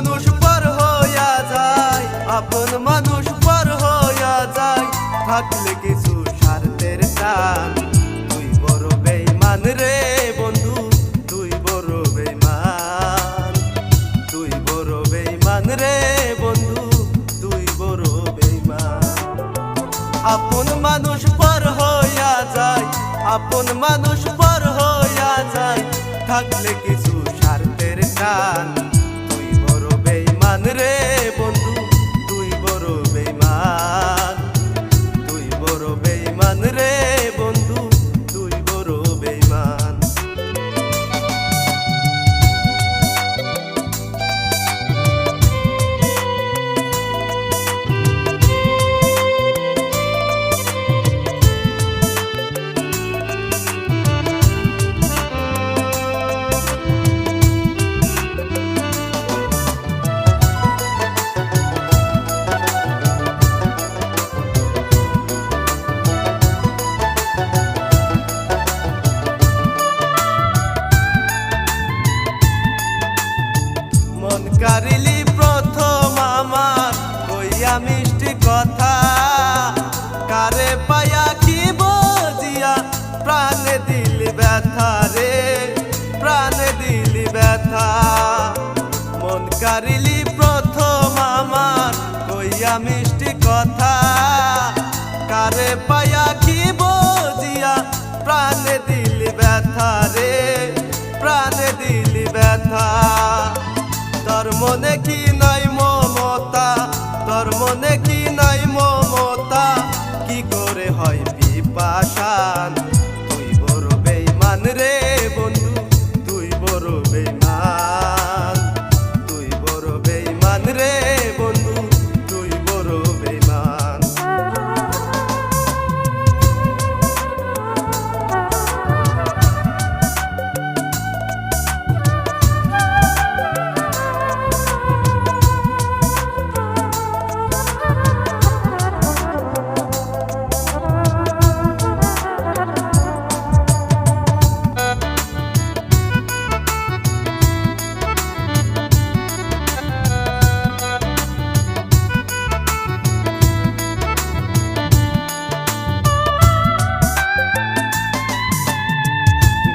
মানুষ পর হইয়া যায়, আপন মানুষ পর হইয়া যায়, থাকলে কিছু স্বার্থের টান। তুই বড় বেঈমান রে বন্ধু, তুই বড় বেঈমান, তুই বড় বেঈমান রে বন্ধু, তুই বড় বেঈমান। আপন মানুষ পর হইয়া যায়, আপন মানুষ পর হইয়া যায়, থাকলে কিছু স্বার্থের টান। তুই বড় বেঈমান রে বন্ধু, তুই বড় বেঈমান, তুই বড় বেঈমান রে বন্ধু, তুই বড় বেঈমান। মন কারিলি প্রথম আমার কইয়া মিষ্টি কথা, কারে পায়া কি বজিয়া প্রাণে দিলি ব্যথা রে, প্রাণে দিলি ব্যথা। মন কারিলি প্রথম আমার কইয়া মিষ্টি কথা, কারে পায়া কি বজিয়া প্রাণে দিলি ব্যথা রে, প্রাণে দিলি ব্যথা। তোর মনে কি নাই মমতা, তোর মনে কি নাই মমতা, কি করে হয় পিপাসান। তুই বড় বেঈমান রে বন্ধু, তুই বড় বেঈমান, তুই বড় বেঈমান রে বন্ধু, তুই বড় বেঈমান।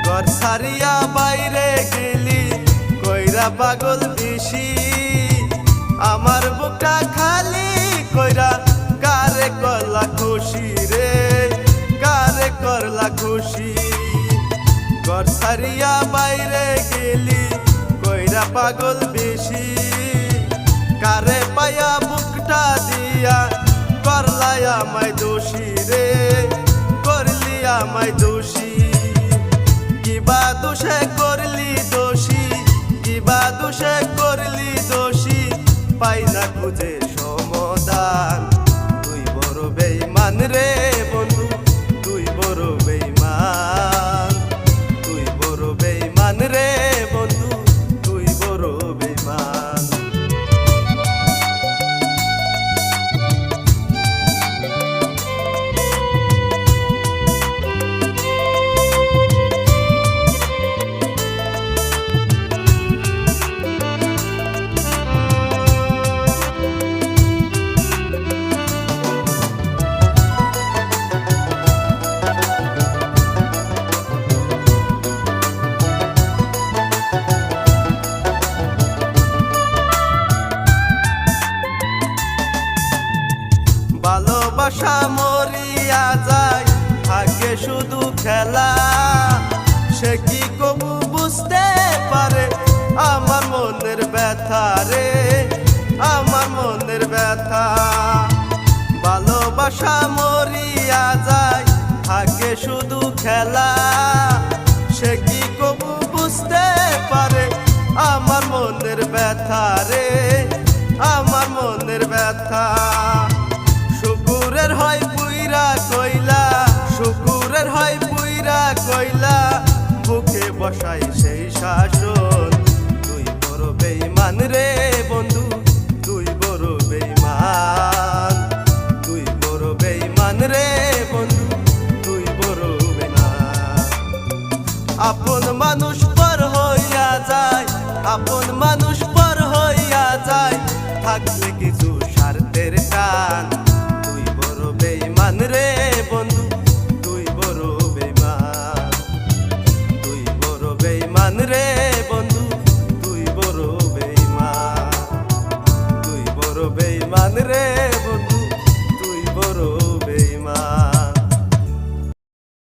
ঘর ছাড়িয়া বাইরে গেলি কইরা পাগল দিশি, আমার বুকটা খালি কইরা কারে করলা খুশি রে, কারে করলা খুশি। ঘর ছাড়িয়া বাইরে গেলি কইরা পাগল বেশি, কারে পায়া বুকটা দিয়া করলাই আমায় দোষী রে, করলি আমায় দোষী। কিবা দোষে করলি দোষী, কিবা দোষে করলি দোষী, পাই না খুঁজে সমাধান। তুই বড় বেঈমান রে বন্ধু, তুই বড় বেঈমান, তুই বড় বেঈমান রে বন্ধু, তুই বড় বেঈমান। ভালোবাসা মরিয়া যায়, থাকে শুধু খেলা। সে কি কবু বুঝতে পারে আমার মনের ব্যথা রে, আমার মনের ব্যথা। ভালোবাসা মরিয়া যায়, থাকে শুধু খেলা। সে কি কবু বুঝতে পারে আমার মনের ব্যথা রে, আমার মনের ব্যথা। শুকুরের হয় পুইরা কইলা, শুকুরের হয় পুইরা কইলা, বুকে বসাই সেই শাসন। তুই বড় বেঈমান রে বন্ধু, তুই বড় বেঈমান, তুই বড় বেঈমান রে বন্ধু, তুই বড় বেঈমান। আপন মানুষ পর হইয়া যায়, আপন মানুষ